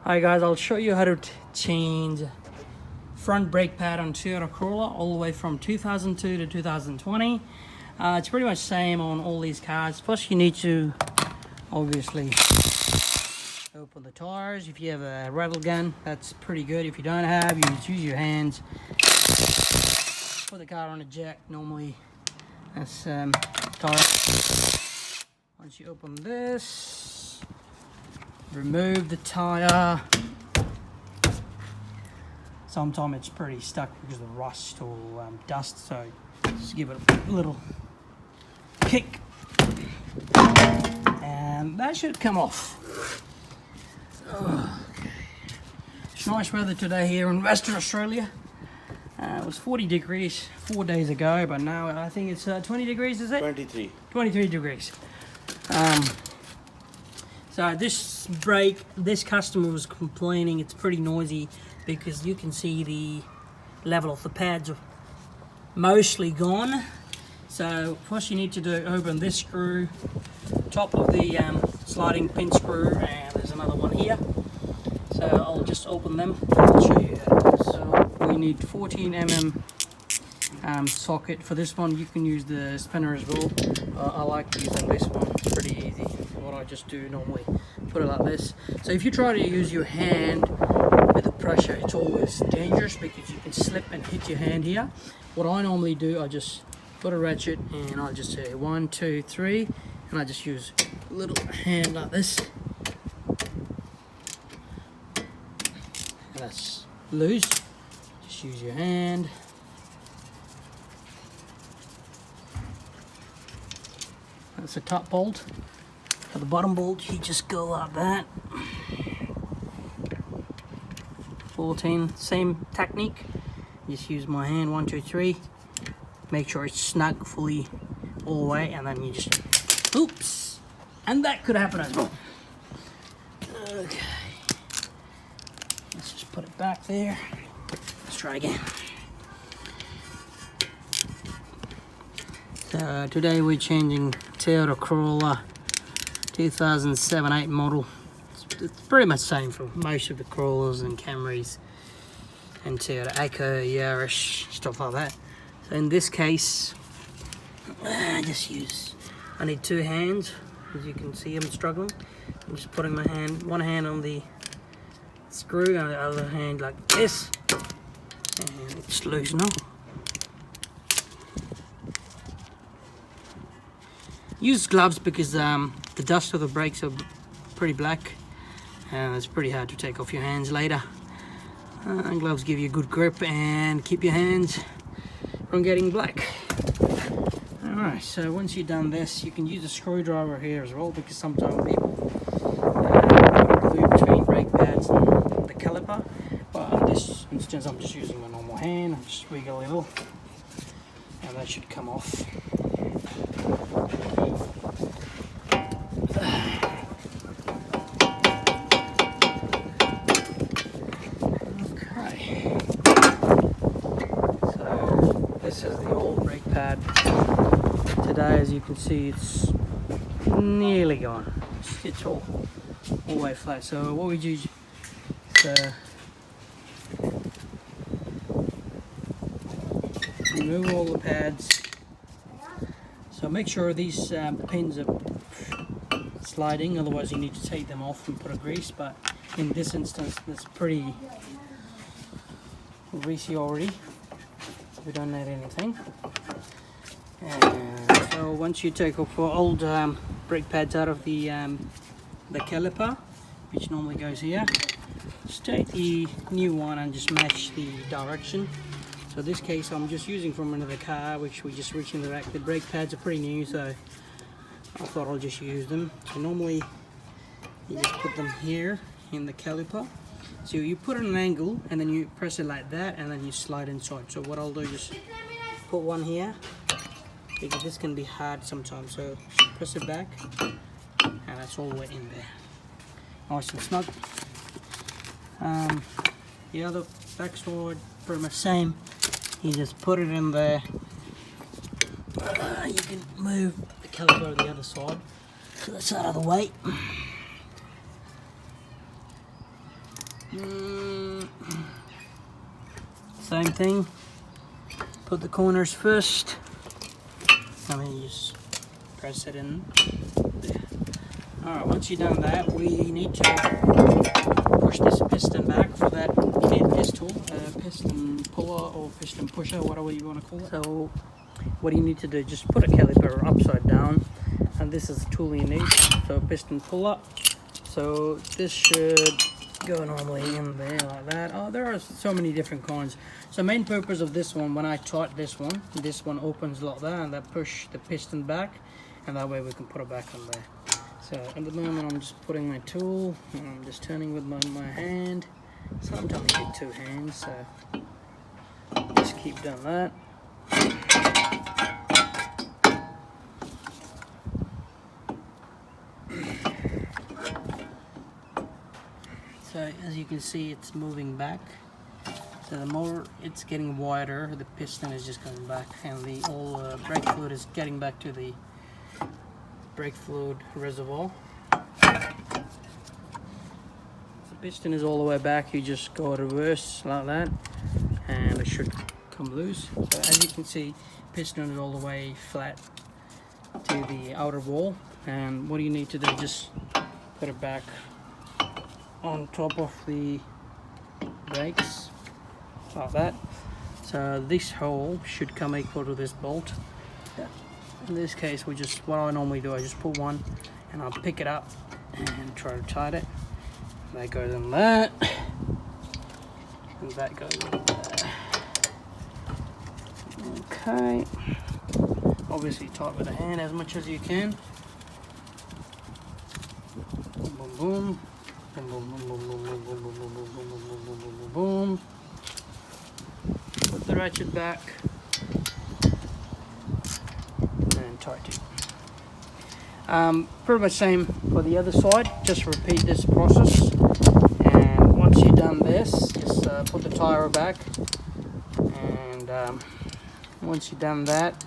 Hi guys, I'll show you how to change front brake pad on Toyota Corolla all the way from 2002 to 2020. It's pretty much same on all these cars. First you need to obviously open the tires. If you have a rattle gun, that's pretty good. If you don't have, you just use your hands. Put the car on a jack normally. That's tire. Once you open this, remove the tire. Sometimes it's pretty stuck because of rust or dust, so just give it a little kick and that should come off. Okay. It's nice weather today here in Western Australia. It was 40 degrees 4 days ago, but now I think it's 20 degrees, is it? 23 degrees. So this brake, this customer was complaining it's pretty noisy because you can see the level of the pads are mostly gone. So first you need to do, open this screw, top of the sliding pin screw, and there's another one here. So I'll just open them and I'll show you how. So we need 14 mm socket. For this one you can use the spinner as well. I like using this one, it's pretty easy. What I just do normally, put it like this. So if you try to use your hand with the pressure, it's always dangerous because you can slip and hit your hand here. What I normally do, I just put a ratchet and I just say 1, 2, 3, and I just use a little hand like this. And that's loose. Just use your hand. That's the top bolt. For the bottom bolt, you just go like that. 14, same technique. Just use my hand, 1, 2, 3. Make sure it's snug fully all the way, and then you just, oops, and that could happen as well. Okay, let's just put it back there. Let's try again. So today we're changing Toyota Corolla 2007-8 model. It's pretty much the same for most of the Corollas and Camrys and Toyota Echo, Yaris, stuff like that. So in this case, I need two hands. As you can see, I'm struggling. I'm just putting my hand, one hand on the screw and the other hand like this, and it's loose now. Use gloves because the dust of the brakes are pretty black and it's pretty hard to take off your hands later. And gloves give you a good grip and keep your hands from getting black. Alright, so once you've done this, you can use a screwdriver here as well, because sometimes people put glue between brake pads and the caliper. But in this instance, I'm just using my normal hand. I just wiggle a little and that should come off. This is the old brake pad. Today, as you can see, it's nearly gone. It's all the way flat. So what we do is remove all the pads. So make sure these pins are sliding, otherwise you need to take them off and put a grease. But in this instance, it's pretty greasy already. We don't need anything. And so once you take off old brake pads out of the caliper, which normally goes here, just take the new one and just match the direction. So in this case I'm just using from another car which we just reached in the back. The brake pads are pretty new, so I thought I'll just use them. So normally you just put them here in the caliper. So you put it at an angle and then you press it like that and then you slide inside. So what I'll do is just put one here, because this can be hard sometimes. So press it back and that's all the way in there. Nice and snug. The other back side, pretty much same. You just put it in there. You can move the caliper to the other side, so that's out of the way. Same thing. Put the corners first. I mean, you just press it in there. Alright, once you've done that, we need to push this piston back. For that, you need this tool, piston puller or piston pusher, whatever you want to call it. So, what do you need to do? Just put a caliper upside down, and this is the tool you need. So, piston puller. So, this should go normally in there like that. Oh, there are so many different kinds. So main purpose of this one, when I tighten this one opens like that, and that push the piston back, and that way we can put it back on there. So at the moment I'm just putting my tool and I'm just turning with my hand. Sometimes you need two hands, so just keep doing that. So as you can see, it's moving back. So the more it's getting wider, the piston is just going back, and the all brake fluid is getting back to the brake fluid reservoir. The piston is all the way back. You just go reverse like that, and it should come loose. So as you can see, piston is all the way flat to the outer wall. And what do you need to do? Just put it back on top of the brakes like that. So this hole should come equal to this bolt. In this case, what I normally do, I just put one and I'll pick it up and try to tighten it. That goes in that, and that goes in there. Okay, obviously tight with the hand as much as you can. Boom, boom, boom. Boom, boom, boom, boom, boom, boom, boom, boom, boom, boom, boom, boom, boom, boom. Put the ratchet back and tighten. Pretty much same for the other side. Just repeat this process, and once you've done this, just put the tire back, and once you've done that,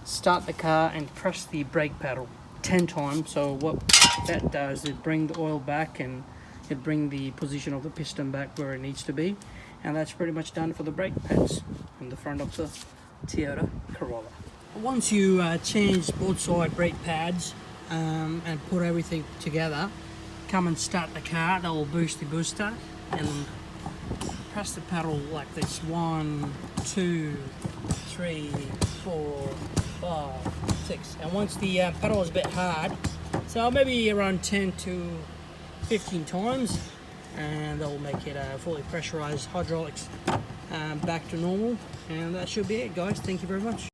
start the car and press the brake pedal 10 times. So what that does, it bring the oil back and it bring the position of the piston back where it needs to be, and that's pretty much done for the brake pads in the front of the Toyota Corolla. Once you change both side brake pads and put everything together, come and start the car. That will boost the booster, and press the pedal like this: 1, 2, 3, 4, 5, 6. And once the pedal is a bit hard, so maybe around 10 to 15 times, and that will make it fully pressurized hydraulics back to normal. And that should be it, guys. Thank you very much.